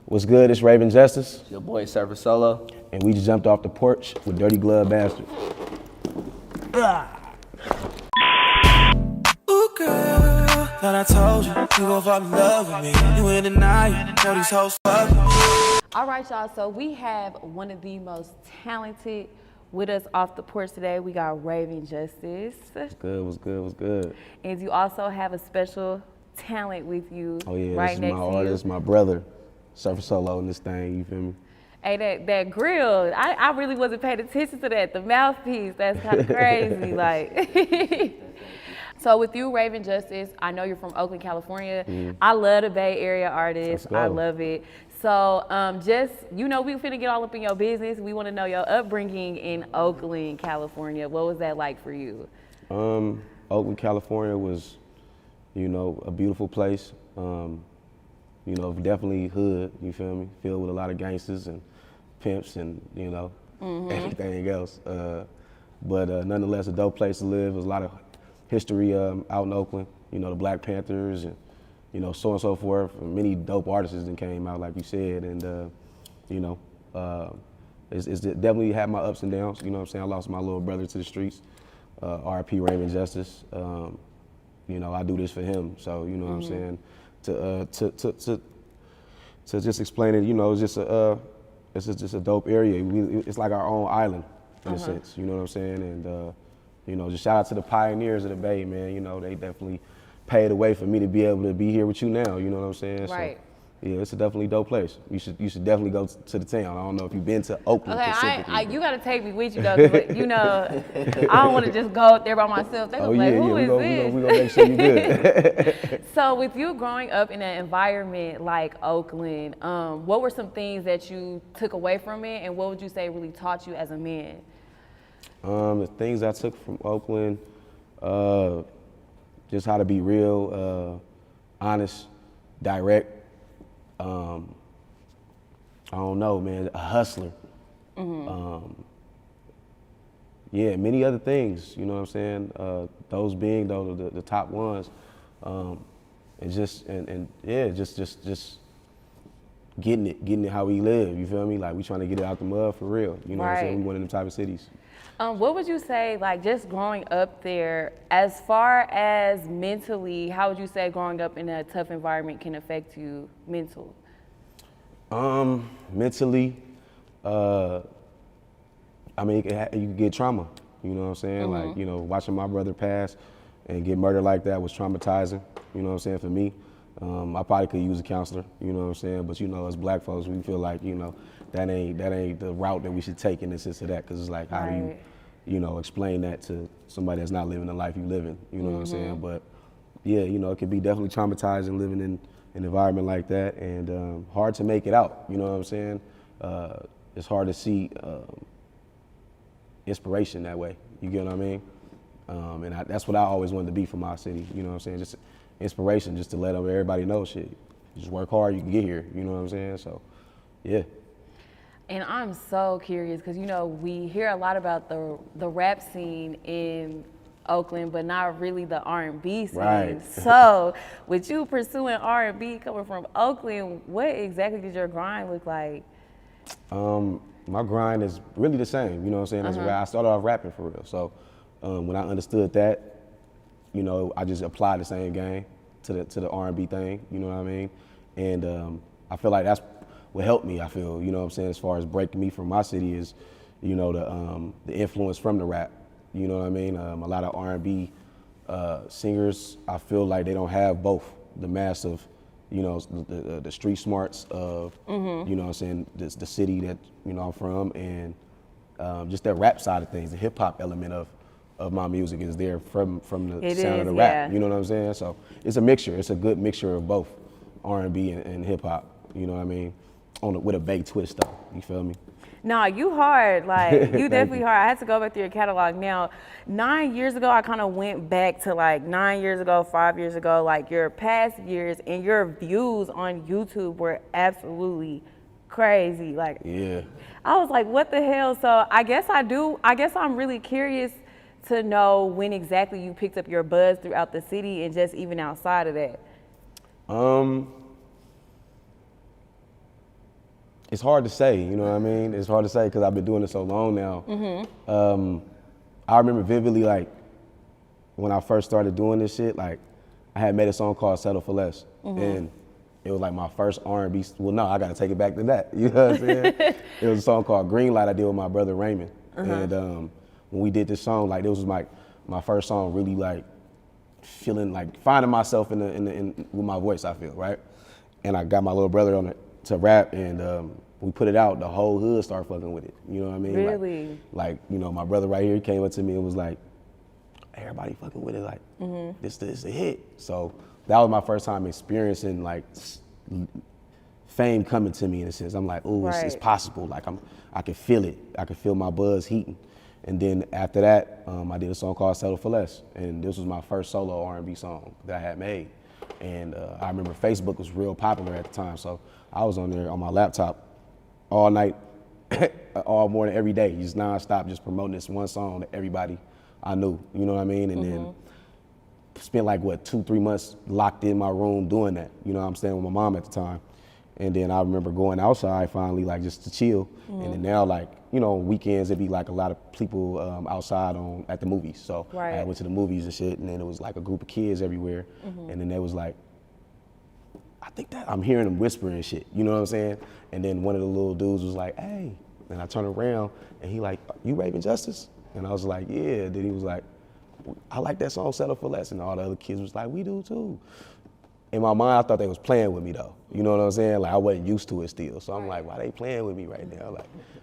What's good? It's Rayven Justice. Your boy Surfin Solo. And we just jumped off the porch with Dirty Glove Bastard. Ooh, girl, thought I told you, you gon' fall in love with me. You in the night, know these hoes fuck with me. All right, y'all, so we have one of the most talented with us off the porch today. We got Rayven Justice. What's good? What's good? What's good? And you also have a special talent with you. Oh yeah, right this is next my to artist, you. my brother, Surfin Solo in this thing. You feel me? Hey, that grill, I really wasn't paying attention to that. The mouthpiece, that's kind of crazy. Like, so with you, Rayven Justice, I know you're from Oakland, California. I love the Bay Area artists. I love it. So just, you know, we finna get all up in your business. We want to know your upbringing in Oakland, California. What was that like for you? Oakland, California was, you know, a beautiful place. You know, definitely hood, you feel me? Filled with a lot of gangsters and pimps and, you know, everything else. But nonetheless, a dope place to live. There's a lot of history out in Oakland. You know, the Black Panthers and, you know, so on and so forth. And many dope artists that came out, like you said. And, you know, it's definitely had my ups and downs. You know what I'm saying? I lost my little brother to the streets. R.I.P. Rayven Justice. You know, I do this for him. So, you know what I'm saying? To just explain it, you know, it's just a dope area. It's like our own island in a sense, you know what I'm saying? And you know, just shout out to the pioneers of the Bay, man. You know, they definitely paved the way for me to be able to be here with you now. You know what I'm saying? Right. So, yeah, it's a definitely dope place. You should definitely go to the town. I don't know if you've been to Oakland specifically. You gotta take me with you though, 'cause, you know, I don't want to just go up there by myself. They gonna be like, who is this? We gonna make sure you good. So with you growing up in an environment like Oakland, what were some things that you took away from it, and what would you say really taught you as a man? The things I took from Oakland, just how to be real, honest, direct. I don't know, man, a hustler. Yeah, many other things, you know what I'm saying? Those being the top ones. And just getting it how we live, you feel me? Like we trying to get it out the mud for real. You know what I'm saying? We one of them type of cities. What would you say, like just growing up there, as far as mentally, how would you say growing up in a tough environment can affect you mentally? Mentally, I mean, you can get trauma, you know what I'm saying? Like, you know, watching my brother pass and get murdered like that was traumatizing, you know what I'm saying, for me. I probably could use a counselor, you know what I'm saying? But, you know, as black folks, we feel like, you know, that ain't the route that we should take in the sense of that, because it's like, how do you know, explain that to somebody that's not living the life you living, you know what I'm saying? But, yeah, you know, it could be definitely traumatizing living in an environment like that, and hard to make it out, you know what I'm saying? It's hard to see inspiration that way, you get what I mean? And that's what I always wanted to be for my city, you know what I'm saying? Just inspiration, just to let everybody know, shit, just work hard, you can get here, you know what I'm saying? So, yeah. And I'm so curious, because, you know, we hear a lot about the rap scene in Oakland, but not really the R&B scene. Right. So, with you pursuing R&B coming from Oakland, what exactly did your grind look like? My grind is really the same, you know what I'm saying? As I started off rapping for real. So, when I understood that, you know, I just applied the same game to the R&B thing, you know what I mean? And I feel like that's what helped me, I feel, you know what I'm saying, as far as breaking me from my city is, you know, the influence from the rap. You know what I mean? A lot of R&B singers, I feel like they don't have both the massive, you know, the street smarts of, you know what I'm saying, the city that, you know, I'm from, and just that rap side of things, the hip hop element of my music is there from the sound of the rap. You know what I'm saying? So it's a mixture. It's a good mixture of both R&B and hip hop. You know what I mean? With a Bay twist though. You feel me? No, you hard, like you definitely hard. I had to go back through your catalog. Now, 9 years ago, I kind of went back to like 9 years ago, 5 years ago, like your past years, and your views on YouTube were absolutely crazy. Like, yeah, I was like, what the hell? So I guess I'm really curious to know when exactly you picked up your buzz throughout the city and just even outside of that. It's hard to say, you know what I mean? It's hard to say because I've been doing it so long now. I remember vividly, like, when I first started doing this shit, like, I had made a song called Settle for Less. And it was like my first R&B, well, no, I gotta take it back to that, you know what I'm saying? It was a song called Green Light I did with my brother Rayven. And when we did this song, like, this was my first song really, like, feeling, like, finding myself in with my voice, I feel, right? And I got my little brother on it to rap, and we put it out, the whole hood started fucking with it, you know what I mean? Really? Like, you know, my brother right here came up to me and was like, everybody fucking with it, like, this is a hit. So that was my first time experiencing, like, fame coming to me in a sense. I'm like, ooh, it's possible. Like, I can feel it. I can feel my buzz heating. And then after that, I did a song called Settle for Less. And this was my first solo R&B song that I had made. And I remember Facebook was real popular at the time. So I was on there on my laptop all night, all morning, every day, just nonstop, just promoting this one song to everybody I knew, you know what I mean? And then spent like, 2-3 months locked in my room doing that. You know what I'm staying with my mom at the time. And then I remember going outside finally, like, just to chill. And then now, like, you know, weekends, it'd be like a lot of people outside at the movies. So I went to the movies and shit, and then it was like a group of kids everywhere. And then they was like, I think that I'm hearing them whispering and shit, you know what I'm saying? And then one of the little dudes was like, hey. And I turned around and he like, you Rayven Justice? And I was like, yeah. Then he was like, I like that song, Settle for Less. And all the other kids was like, we do too. In my mind, I thought they was playing with me though. You know what I'm saying? Like, I wasn't used to it still. So I'm like, why they playing with me right now? Like,